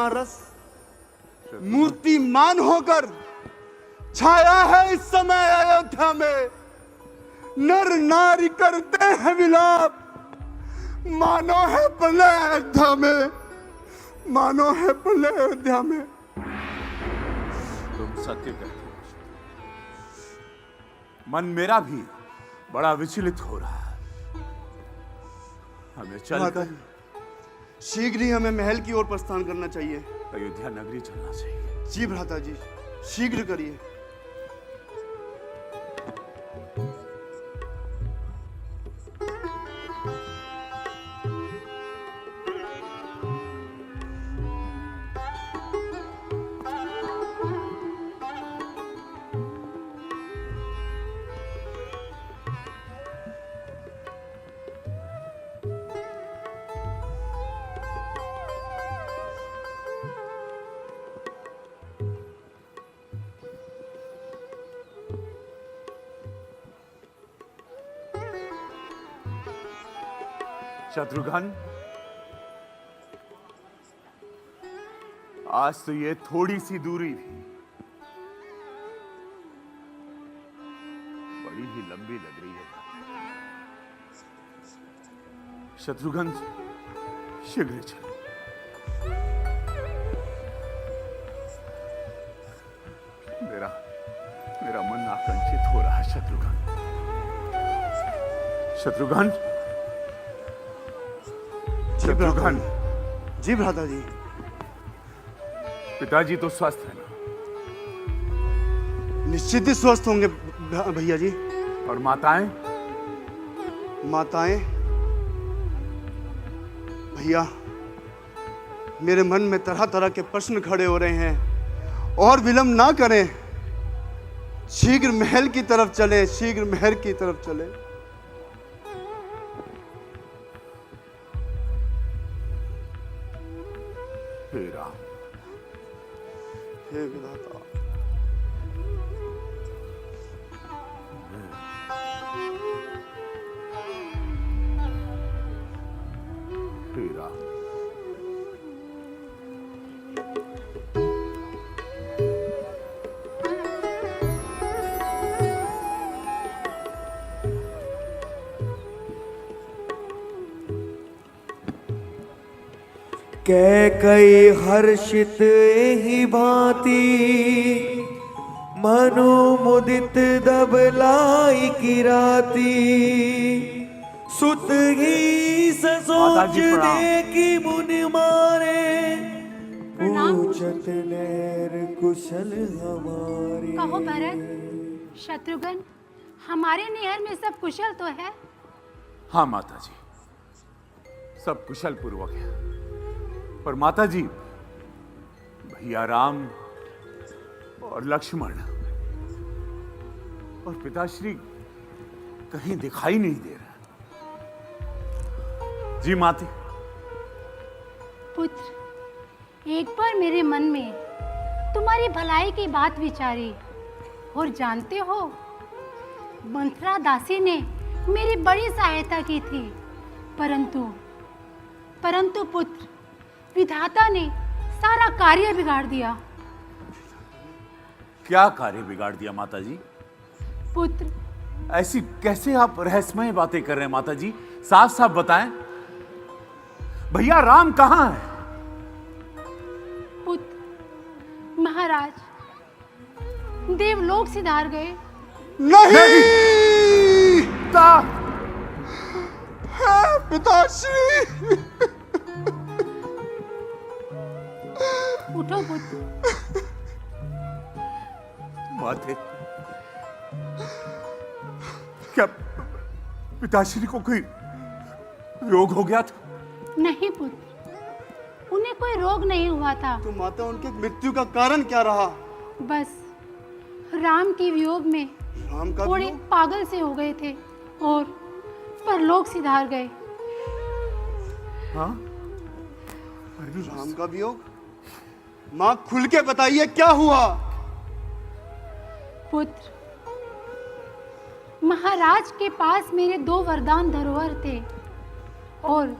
बनारस मूर्तिमान होकर छाया है इस समय अयोध्या में। नर नारी करते हैं विलाप, मानो है प्रलय अयोध्या में, मानो है प्रलय अयोध्या में। तुम सत्य कहते हो। मन मेरा भी बड़ा विचलित हो रहा है। हमें चलकर शीघ्र ही हमें महल की ओर प्रस्थान करना चाहिए। अयोध्या नगरी चलना चाहिए। जी भ्राता जी, शीघ्र करिए। शत्रुघ्न, आज तो ये थोड़ी सी दूरी भी बड़ी ही लंबी लग रही है। शत्रुघ्न, शीघ्र चल। मेरा मन आकांक्षित हो रहा है। शत्रुघ्न, जी भ्राता जी। पिताजी तो स्वस्थ है ना? निश्चित ही स्वस्थ होंगे भैया जी। और माताएं? माताएं भैया, मेरे मन में तरह तरह के प्रश्न खड़े हो रहे हैं। और विलंब ना करें, शीघ्र महल की तरफ चले, शीघ्र महल की तरफ चले। हे राम, हे विधाता। हे राम। कैकई हर्षित एहि भांति, मनु मुदित दबलाई किराती। सुत ही ससोच देखी मुनि मारे, पूछत नैर कुशल हमारे। कहो भरत, शत्रुघ्न, हमारे नहर में सब कुशल तो है? हाँ माता जी, सब कुशल पूर्वक है। पर माता जी, भैया राम और लक्ष्मण और पिताश्री कहीं दिखाई नहीं दे रहा। जी माते। पुत्र, एक बार मेरे मन में तुम्हारी भलाई की बात विचारी, और जानते हो, मंथरा दासी ने मेरी बड़ी सहायता की थी। परंतु पुत्र, विधाता ने सारा कार्य बिगाड़ दिया। क्या कार्य बिगाड़ दिया माता जी? पुत्र, ऐसी कैसे आप रहस्यमय बातें कर रहे हैं माता जी? साफ साफ बताएं। भैया राम कहां है? पुत्र, महाराज देवलोक सिधार गए। नहीं पिताश्री। उठो पुत्र। माते, क्या पिताश्री को कोई रोग हो गया था? नहीं पुत्र, उन्हें कोई रोग नहीं हुआ था। तो माता, उनके मृत्यु का कारण क्या रहा? बस राम के वियोग में राम का थोड़े पागल से हो गए थे और परलोक सिधार गए। हाँ? राम का वियोग? माँ, खुल के बताइए क्या हुआ? पुत्र, महाराज के पास मेरे 2 वरदान धरोहर थे, और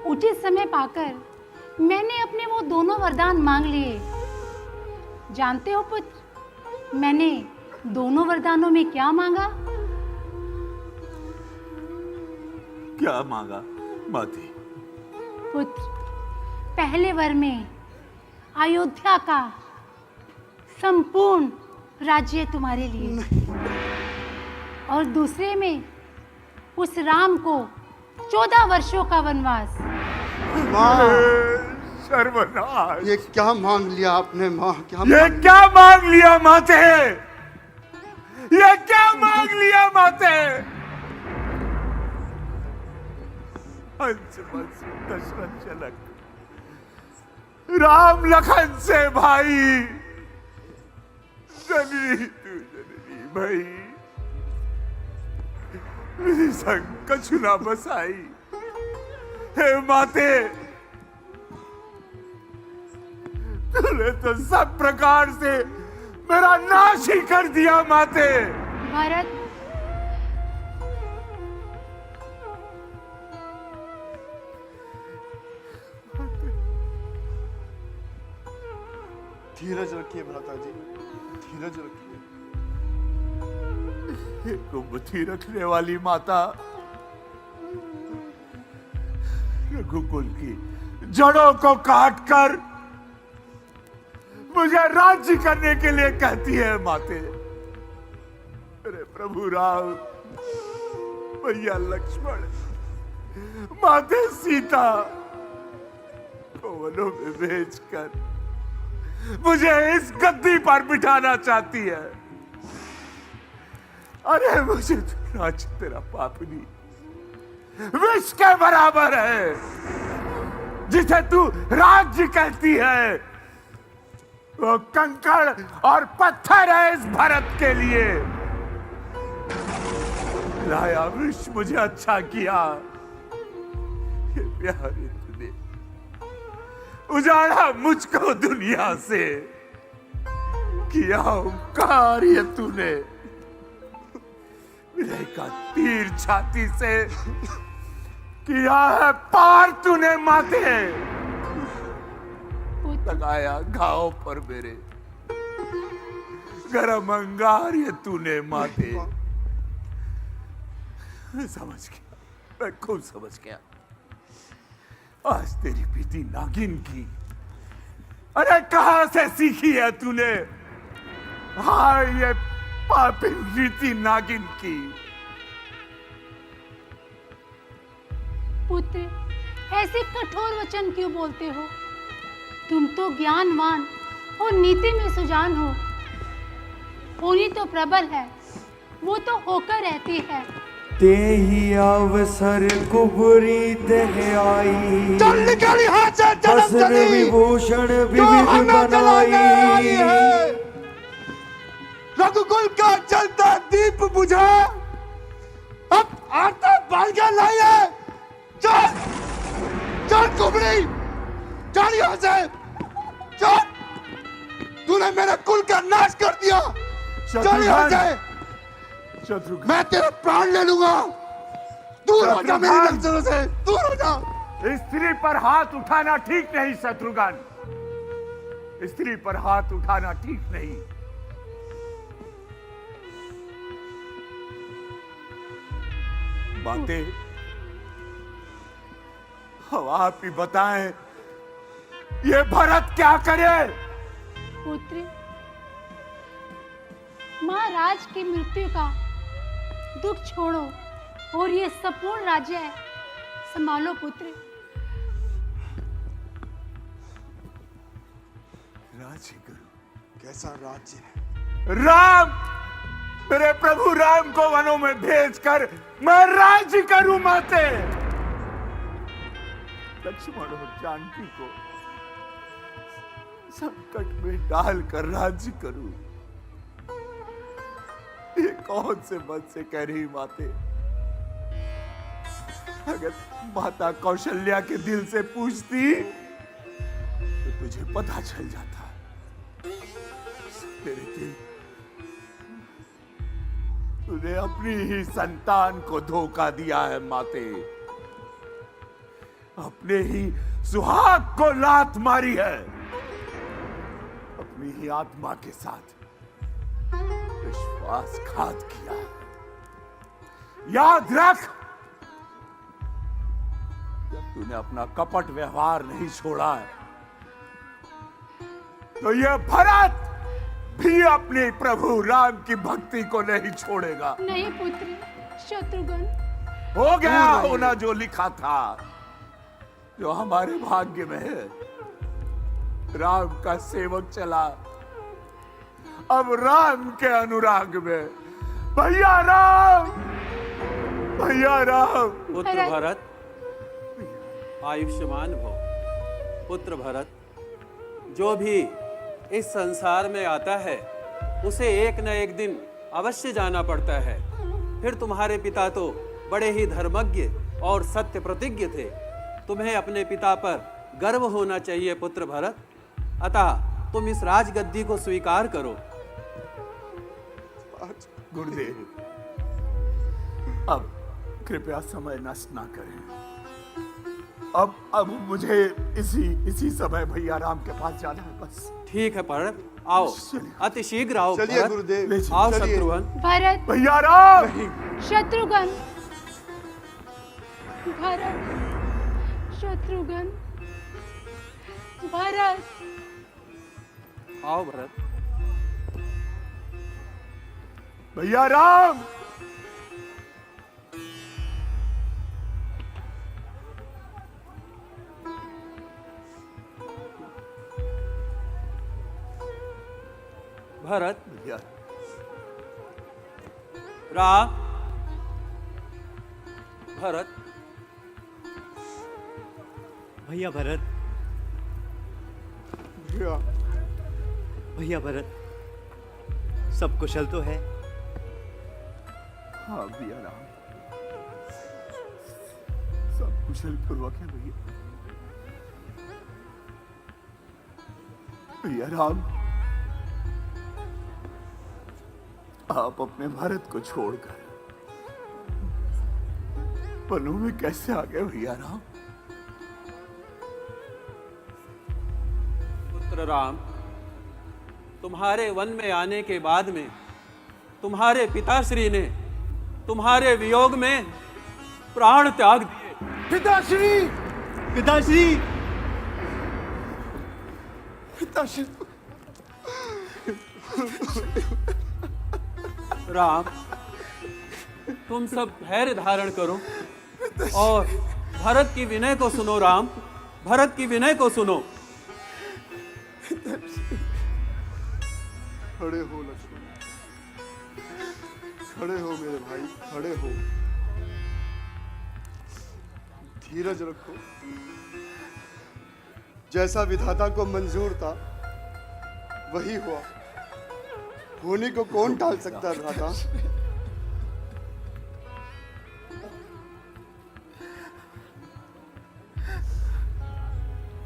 उचित समय पाकर मैंने अपने वो दोनों वरदान मांग लिए। जानते हो पुत्र, मैंने दोनों वरदानों में क्या मांगा? क्या मांगा माते? पुत्र, पहले वर में अयोध्या का संपूर्ण राज्य तुम्हारे लिए, और दूसरे में उस राम को 14 वर्षों का वनवास। माँ, सर्वनाश! ये क्या मांग लिया आपने माँ? ये क्या मांग लिया माते? ये क्या मांग लिया माते? हंस बंस दशरथ जनक, राम लखन से भाई, जननी तू जननी भाई, मेरी संग कछु ना बसाई। हे माते, तूने तो सब प्रकार से मेरा नाश ही कर दिया माते। भरत, धीरज रखिए भ्राता जी, धीरज रखिए। कुंभती रखने वाली माता रघुकुल की जड़ों को काटकर मुझे राज्य करने के लिए कहती है माते। अरे प्रभु राम, भैया लक्ष्मण, माते सीता को वनों में भेजकर मुझे इस गद्दी पर बिठाना चाहती है। अरे मुझे राज तेरा पापनी विष के बराबर है, जिसे तू राज्य कहती है वो कंकड़ और पत्थर है इस भरत के लिए। लाया विष मुझे अच्छा किया, ये प्यारे तूने उजाड़ा मुझको दुनिया से, किया कार्य तूने विनय का तीर छाती से किया है पार तूने माते। लगाया घाव पर मेरे गरम अंगार तूने माते। समझ गया, मैं खूब समझ गया। आज तेरी बीती नागिन की, अरे कहां से सीखी है तूने? हाँ, ये पापिन रीति नागिन की। पुत्र, ऐसे कठोर वचन क्यों बोलते हो? तुम तो ज्ञानवान और नीति में सुजान हो। होनी तो प्रबल है, वो तो होकर रहती है। ते ही अवसर कुबरी देह आई, चल निकल यहाँ से वस्त्र विभूषण विविध बनाई। रघुकुल का जलता दीप बुझा, अब आटा बाल के लाइए। चल चल कुबड़ी, चल यहाँ से चल। तूने मेरे कुल का नाश कर दिया। चल यहाँ से, शत्रुघ्न, मैं तेरे प्राण ले लूंगा। दूर हो जा मेरी नजरों से, दूर हो जा। स्त्री पर हाथ उठाना ठीक नहीं शत्रुघ्न, स्त्री पर हाथ उठाना ठीक नहीं। बातें अब आप ही बताएं, ये भरत क्या करे? पुत्र, महाराज की मृत्यु का दुख छोड़ो और ये संपूर्ण राज्य है संभालो पुत्र। राज्य करो? कैसा राज्य है? राम, मेरे प्रभु राम को वनों में भेजकर मैं राज्य करूं माते। लक्ष्मण और जानकी को संकट में डालकर राज्य करूं, ये कौन से मन से कह रही माते? अगर माता कौशल्या के दिल से पूछती तो तुझे पता चल जाता। मेरे दिल, तूने अपनी ही संतान को धोखा दिया है माते। अपने ही सुहाग को लात मारी है, अपनी ही आत्मा के साथ विश्वासघात किया है। याद रख, जब तूने अपना कपट व्यवहार नहीं छोड़ा है तो यह भरत भी अपने प्रभु राम की भक्ति को नहीं छोड़ेगा। नहीं पुत्र शत्रुघ्न, हो गया होना जो लिखा था, जो हमारे भाग्य में है। राम का सेवक चला, अब राम के अनुराग में। भैया राम, भैया राम। पुत्र भरत, आयुष्मान भव। पुत्र भरत, जो भी इस संसार में आता है उसे एक न एक दिन अवश्य जाना पड़ता है। फिर तुम्हारे पिता तो बड़े ही धर्मज्ञ और सत्य प्रतिज्ञ थे। तुम्हें अपने पिता पर गर्व होना चाहिए पुत्र भरत। अतः तुम इस राजगद्दी को स्वीकार करो। गुरुदेव, अब कृपया समय नष्ट ना करें। अब मुझे इसी समय भैया राम के पास जाना है बस। ठीक है भरत, आओ, अति शीघ्र आओ। चलिए भरत, गुरुदेव, आओ चलिए। शत्रुघ्न। भरत, भैया राम। शत्रुघ्न, भरत, शत्रुघ्न, भरत। आओ भरत। भैया राम। भरत, भैया राम, भरत। भैया भरत, भैया भैया भरत, सब कुशल तो है? हाँ भैया राम, सब कुशल पूर्वक है भैया। भैया राम, आप अपने भारत को छोड़कर वनों में कैसे आ गए भैया राम? पुत्र राम, तुम्हारे वन में आने के बाद में तुम्हारे पिताश्री ने तुम्हारे वियोग में प्राण त्याग दिए। पिताश्री, पिताश्री! पिताश्री। राम, तुम सब धैर्य धारण करो और भरत की विनय को सुनो। राम, भरत की विनय को सुनो। खड़े हो लक्ष्मण, खड़े हो मेरे भाई, खड़े हो। धीरज रखो। जैसा विधाता को मंजूर था वही हुआ। होने को कौन टाल सकता है भ्राता?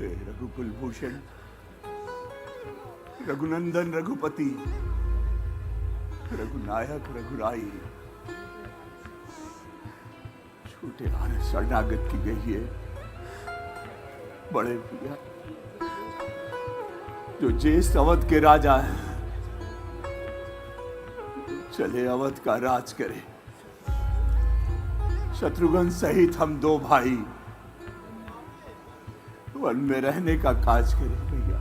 रघुकुल भूषण, रघुनंदन, रघुपति, रघुनायक, रघुराई, छोटे हार शरणागत की गई है। बड़े भैया जो जेस अवध के राजा हैं, चले अवध का राज करे। शत्रुघ्न सहित हम दो भाई वन में रहने का काज करें भैया।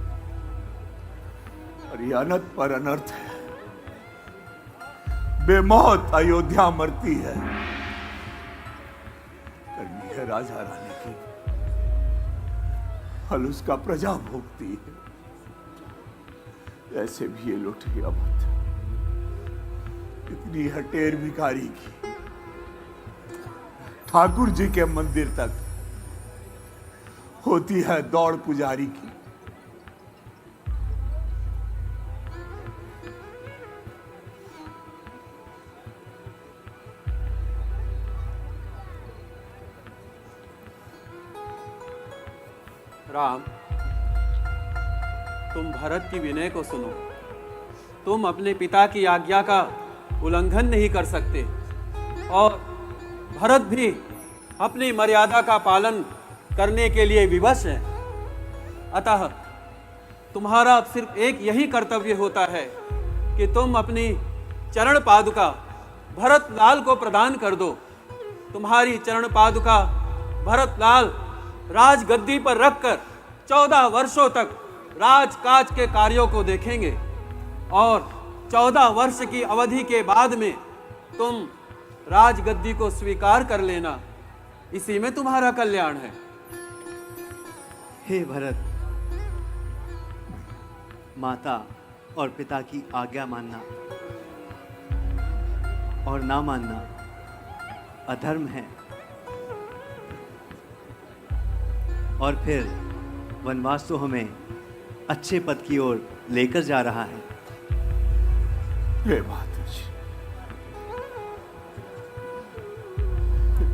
और ये अनर्थ पर अनर्थ है। बेमौत अयोध्या मरती है, करनी है राजा रानी की, फल उसका प्रजा भोगती है। ऐसे भी ये लुटे अवध, इतनी हटेर भिखारी की, ठाकुर जी के मंदिर तक होती है दौड़ पुजारी की। राम, तुम भरत की विनय को सुनो। तुम अपने पिता की आज्ञा का उल्लंघन नहीं कर सकते और भरत भी अपनी मर्यादा का पालन करने के लिए विवश हैं। अतः तुम्हारा अब सिर्फ एक यही कर्तव्य होता है कि तुम अपनी चरण पादुका भरत लाल को प्रदान कर दो। तुम्हारी चरण पादुका भरत लाल राजगद्दी पर रखकर 14 वर्षों तक राजकाज के कार्यों को देखेंगे और 14 वर्ष की अवधि के बाद में तुम राजगद्दी को स्वीकार कर लेना। इसी में तुम्हारा कल्याण है। हे भरत, माता और पिता की आज्ञा मानना और ना मानना अधर्म है। और फिर वनवास तो हमें अच्छे पद की ओर लेकर जा रहा है। हे माताजी,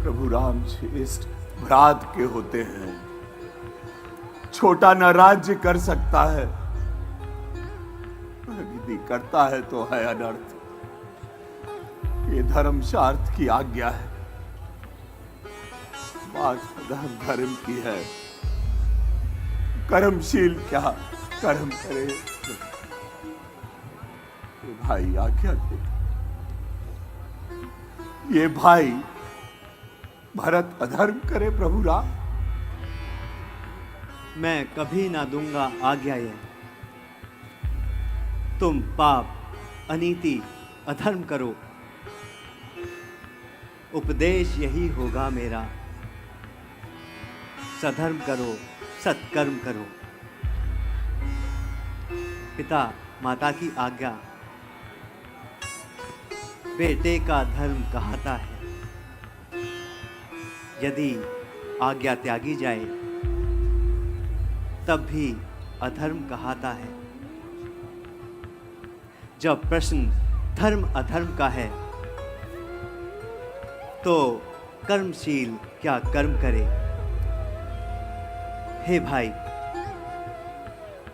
प्रभु राम ज्येष्ठ भ्रात के होते हैं। छोटा न राज्य कर सकता है, यदि करता है तो है अनर्थ। ये धर्मशास्त्र की आज्ञा है, बात धर्म की है। कर्मशील क्या कर्म करे। ये भाई आज्ञा दे। ये भाई भरत अधर्म करे प्रभु राम। मैं कभी ना दूंगा आज्ञा ये। तुम पाप, अनीति, अधर्म करो, उपदेश यही होगा मेरा। सधर्म करो, सत्कर्म करो। पिता माता की आज्ञा बेटे का धर्म कहता है। यदि आज्ञा त्यागी जाए तब भी अधर्म कहता है। जब प्रश्न धर्म अधर्म का है तो कर्मशील क्या कर्म करे। हे भाई,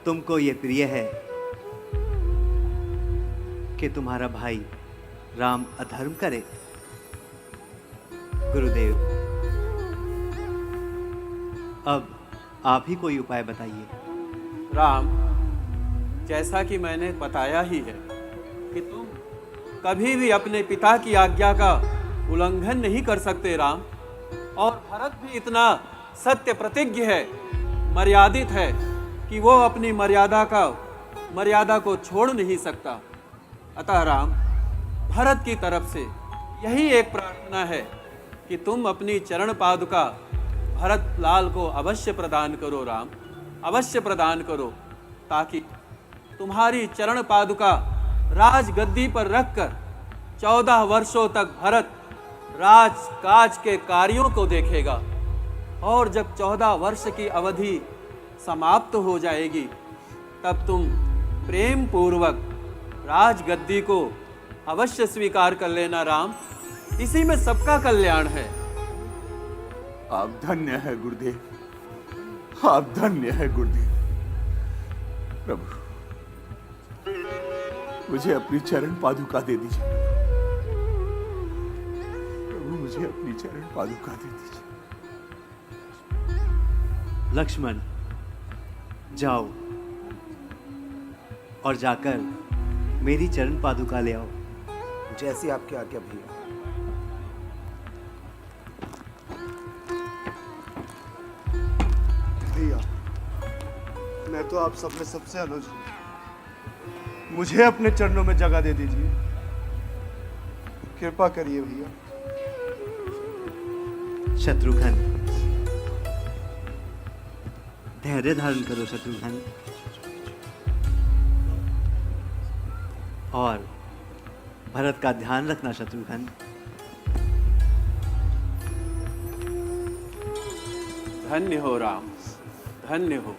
तुमको ये प्रिय है कि तुम्हारा भाई राम अधर्म करे। गुरुदेव, अब आप ही कोई उपाय बताइए। राम, जैसा कि मैंने बताया ही है कि तुम कभी भी अपने पिता की आज्ञा का उल्लंघन नहीं कर सकते राम। और भरत भी इतना सत्य प्रतिज्ञ है, मर्यादित है कि वो अपनी मर्यादा को छोड़ नहीं सकता। अतः राम, भरत की तरफ से यही एक प्रार्थना है कि तुम अपनी चरण पादुका भरत लाल को अवश्य प्रदान करो राम, अवश्य प्रदान करो, ताकि तुम्हारी चरण पादुका राजगद्दी पर रखकर 14 वर्षों तक भरत राजकाज के कार्यों को देखेगा। और जब 14 वर्ष की अवधि समाप्त हो जाएगी तब तुम प्रेम पूर्वक राजगद्दी को अवश्य स्वीकार कर लेना राम। इसी में सबका कल्याण है। आप धन्य है गुरुदेव, आप धन्य है गुरुदेव। प्रभु, मुझे अपनी चरण पादुका दे दीजिए। प्रभु, मुझे अपनी चरण पादुका दे दीजिए। लक्ष्मण, जाओ और जाकर मेरी चरण पादुका ले आओ। जैसी आपकी आज्ञा भैया। भैया, मैं तो आप सब में सबसे अनुज हूं। मुझे अपने चरणों में जगह दे दीजिए, कृपा करिए भैया। शत्रुघ्न, धैर्य धारण करो शत्रुघ्न, और भरत का ध्यान रखना शत्रुघ्न। धन्य हो राम, धन्य हो,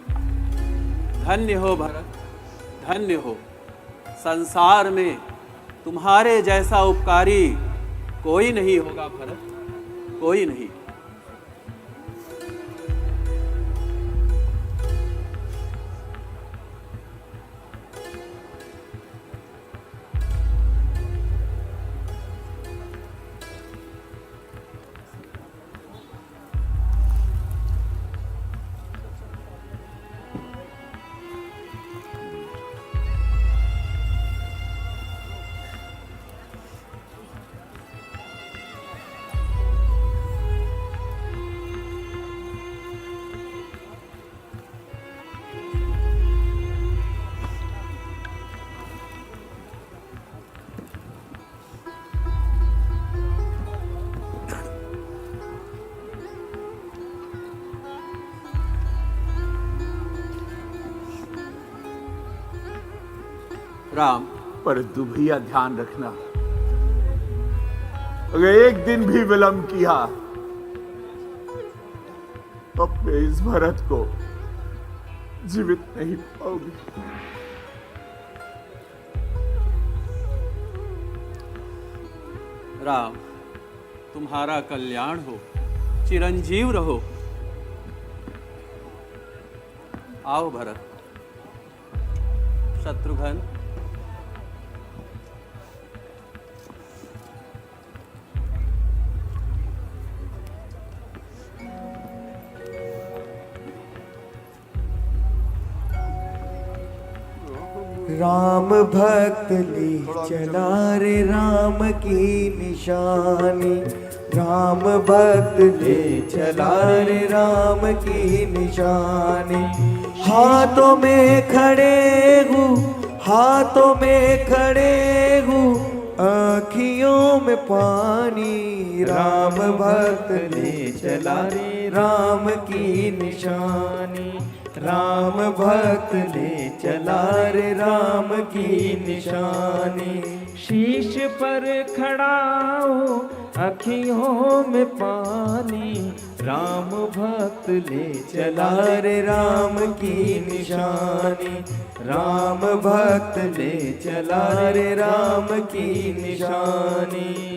धन्य हो भरत, धन्य हो। संसार में तुम्हारे जैसा उपकारी कोई नहीं होगा भरत, कोई नहीं। राम, परंतु भैया ध्यान रखना, अगर एक दिन भी विलंब किया तो अपने इस भरत को जीवित नहीं पाओगे। राम, तुम्हारा कल्याण हो, चिरंजीव रहो। आओ भरत। शत्रुघ्न, राम भक्त ले चला रे राम की निशानी, राम भक्त ले चला रे राम की निशानी। हाथों में खड़े हूँ, हाथों में खड़े हूँ, आँखियों में पानी। राम भक्त ले चला रे राम की निशानी, राम भक्त ले चला रे राम की निशानी। शीश पर खड़ा हो, अखियों में पानी। राम भक्त ले चला रे राम की निशानी, राम भक्त ले चला रे राम की निशानी।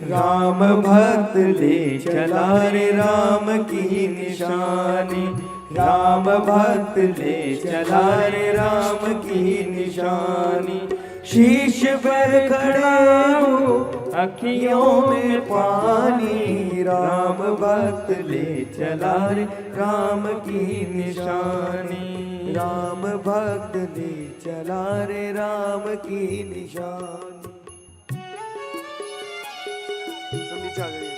राम भक्त ले चला रे राम की निशानी, राम भक्त ले चला रे राम की निशानी। शीश पर खड़ा हो, अखियों में पानी। राम भक्त ले चला रे राम की निशानी, राम भक्त ले चला रे राम की निशानी। सब नीचे आ जाइए।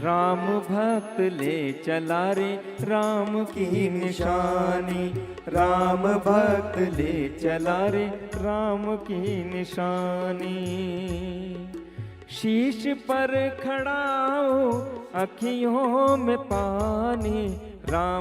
राम भक्त ले चला रे राम की निशानी, राम भक्त ले चला रे राम की निशानी। शीश पर खड़ा हो, अखियों में पानी। राम